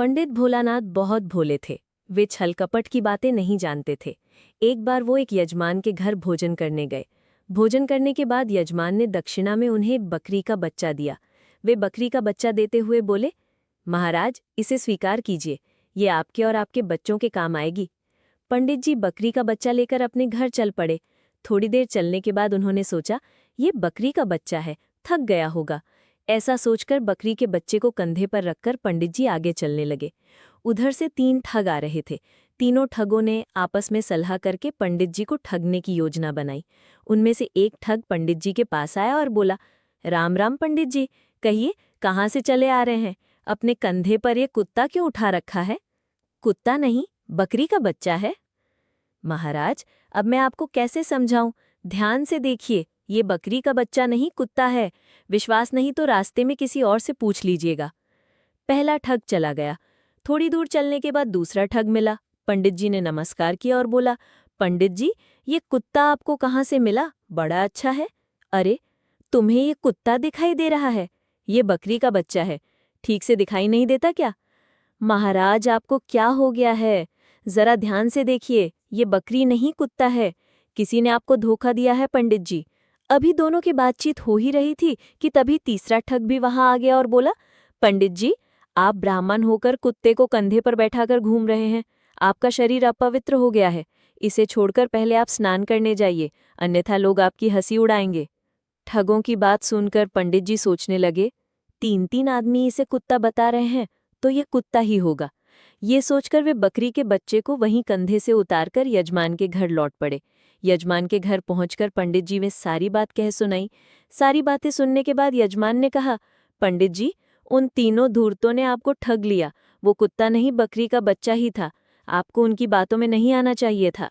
पंडित भोलानाथ बहुत भोले थे। वे छल कपट की बातें नहीं जानते थे। एक बार वो एक यजमान के घर भोजन करने गए। भोजन करने के बाद यजमान ने दक्षिणा में उन्हें बकरी का बच्चा दिया। वे बकरी का बच्चा देते हुए बोले, महाराज, इसे स्वीकार कीजिए, ये आपके और आपके बच्चों के काम आएगी। पंडित जी बकरी का बच्चा लेकर अपने घर चल पड़े। थोड़ी देर चलने के बाद उन्होंने सोचा, ये बकरी का बच्चा है, थक गया होगा। ऐसा सोचकर बकरी के बच्चे को कंधे पर रखकर पंडित जी आगे चलने लगे। उधर से 3 ठग आ रहे थे। तीनों ठगों ने आपस में सलाह करके पंडित जी को ठगने की योजना बनाई। उनमें से एक ठग पंडित जी के पास आया और बोला, राम राम पंडित जी, कहिए कहाँ से चले आ रहे हैं? अपने कंधे पर ये कुत्ता क्यों उठा रखा है? कुत्ता नहीं, बकरी का बच्चा है। महाराज, अब मैं आपको कैसे समझाऊं? ध्यान से देखिए, ये बकरी का बच्चा नहीं, कुत्ता है। विश्वास नहीं तो रास्ते में किसी और से पूछ लीजिएगा। पहला ठग चला गया। थोड़ी दूर चलने के बाद दूसरा ठग मिला। पंडित जी ने नमस्कार किया और बोला, पंडित जी, ये कुत्ता आपको कहाँ से मिला? बड़ा अच्छा है। अरे, तुम्हें ये कुत्ता दिखाई दे रहा है? ये बकरी का बच्चा है, ठीक से दिखाई नहीं देता क्या? महाराज, आपको क्या हो गया है? जरा ध्यान से देखिए, ये बकरी नहीं, कुत्ता है। किसी ने आपको धोखा दिया है पंडित जी। अभी दोनों की बातचीत हो ही रही थी कि तभी तीसरा ठग भी वहां आ गया और बोला, पंडित जी, आप ब्राह्मण होकर कुत्ते को कंधे पर बैठाकर घूम रहे हैं। आपका शरीर अपवित्र हो गया है। इसे छोड़कर पहले आप स्नान करने जाइए, अन्यथा लोग आपकी हंसी उड़ाएंगे। ठगों की बात सुनकर पंडित जी सोचने लगे, 3 आदमी इसे कुत्ता बता रहे हैं, तो ये कुत्ता ही होगा। ये सोचकर वे बकरी के बच्चे को वहीं कंधे से उतारकर यजमान के घर लौट पड़े। यजमान के घर पहुंचकर पंडित जी ने सारी बात कह सुनाई। सारी बातें सुनने के बाद यजमान ने कहा, पंडित जी, उन तीनों धूर्तों ने आपको ठग लिया। वो कुत्ता नहीं, बकरी का बच्चा ही था। आपको उनकी बातों में नहीं आना चाहिए था।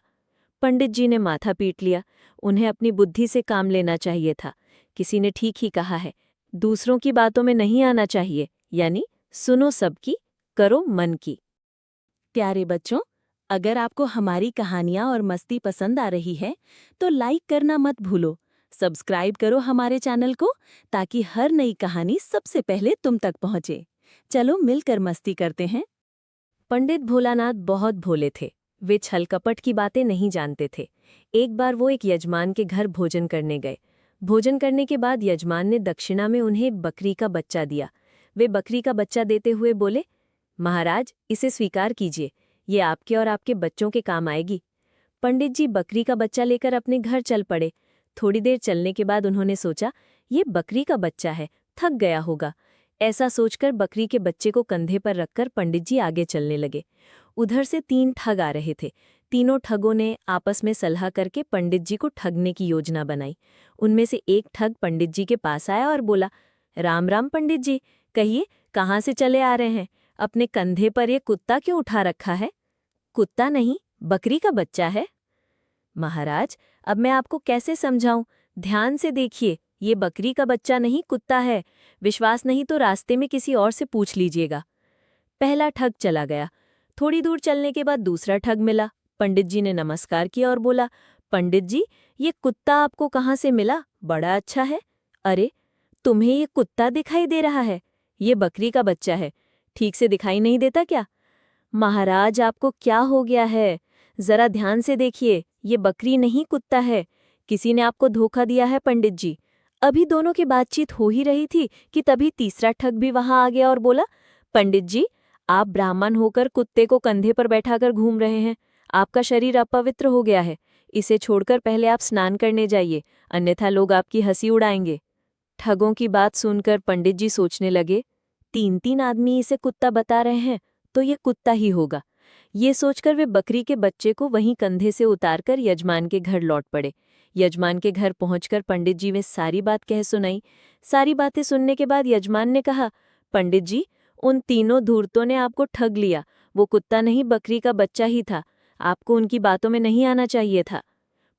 पंडित जी ने माथा पीट लिया। उन्हें अपनी बुद्धि से काम लेना चाहिए था। किसी ने ठीक ही कहा है, दूसरों की बातों में नहीं आना चाहिए, यानी सुनो सबकी, करो मन की। प्यारे बच्चों, अगर आपको हमारी कहानियाँ और मस्ती पसंद आ रही है तो लाइक करना मत भूलो। सब्सक्राइब करो हमारे चैनल को ताकि हर नई कहानी सबसे पहले तुम तक पहुँचे। चलो मिलकर मस्ती करते हैं। पंडित भोलानाथ बहुत भोले थे। वे छल कपट की बातें नहीं जानते थे। एक बार वो एक यजमान के घर भोजन करने गए। भोजन करने के बाद यजमान ने दक्षिणा में उन्हें बकरी का बच्चा दिया। वे बकरी का बच्चा देते हुए बोले, महाराज, इसे स्वीकार कीजिए, ये आपके और आपके बच्चों के काम आएगी। पंडित जी बकरी का बच्चा लेकर अपने घर चल पड़े। थोड़ी देर चलने के बाद उन्होंने सोचा, ये बकरी का बच्चा है, थक गया होगा। ऐसा सोचकर बकरी के बच्चे को कंधे पर रखकर पंडित जी आगे चलने लगे। उधर से 3 ठग आ रहे थे। तीनों ठगों ने आपस में सलाह करके पंडित जी को ठगने की योजना बनाई। उनमें से एक ठग पंडित जी के पास आया और बोला, राम राम पंडित जी, कहिए कहाँ से चले आ रहे हैं? अपने कंधे पर ये कुत्ता क्यों उठा रखा है? कुत्ता नहीं, बकरी का बच्चा है। महाराज, अब मैं आपको कैसे समझाऊं? ध्यान से देखिए, ये बकरी का बच्चा नहीं, कुत्ता है। विश्वास नहीं तो रास्ते में किसी और से पूछ लीजिएगा। पहला ठग चला गया। थोड़ी दूर चलने के बाद दूसरा ठग मिला। पंडित जी ने नमस्कार किया और बोला, पंडित जी, ये कुत्ता आपको कहाँ से मिला? बड़ा अच्छा है। अरे, तुम्हें ये कुत्ता दिखाई दे रहा है? ये बकरी का बच्चा है, ठीक से दिखाई नहीं देता क्या? महाराज, आपको क्या हो गया है? जरा ध्यान से देखिए, ये बकरी नहीं, कुत्ता है। किसी ने आपको धोखा दिया है पंडित जी। अभी दोनों की बातचीत हो ही रही थी कि तभी तीसरा ठग भी वहां आ गया और बोला, पंडित जी, आप ब्राह्मण होकर कुत्ते को कंधे पर बैठाकर घूम रहे हैं। आपका शरीर अपवित्र हो गया है। इसे छोड़कर पहले आप स्नान करने जाइए, अन्यथा लोग आपकी हंसी उड़ाएंगे। ठगों की बात सुनकर पंडित जी सोचने लगे, 3 आदमी इसे कुत्ता बता रहे हैं, तो ये कुत्ता ही होगा। ये सोचकर वे बकरी के बच्चे को वहीं कंधे से उतारकर यजमान के घर लौट पड़े। यजमान के घर पहुंचकर पंडित जी ने सारी बात कह सुनाई। सारी बातें सुनने के बाद यजमान ने कहा, पंडित जी, उन तीनों धूर्तों ने आपको ठग लिया। वो कुत्ता नहीं, बकरी का बच्चा ही था। आपको उनकी बातों में नहीं आना चाहिए था।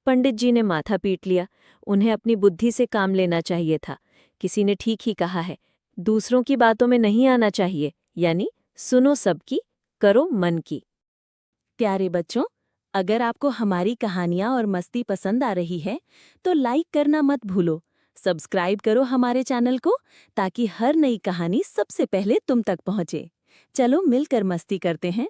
पंडित जी ने माथा पीट लिया। उन्हें अपनी बुद्धि से काम लेना चाहिए था। किसी ने ठीक ही कहा है, दूसरों की बातों में नहीं आना चाहिए, यानी सुनो सबकी, करो मन की। प्यारे बच्चों, अगर आपको हमारी कहानियाँ और मस्ती पसंद आ रही है तो लाइक करना मत भूलो। सब्सक्राइब करो हमारे चैनल को ताकि हर नई कहानी सबसे पहले तुम तक पहुँचे। चलो मिलकर मस्ती करते हैं।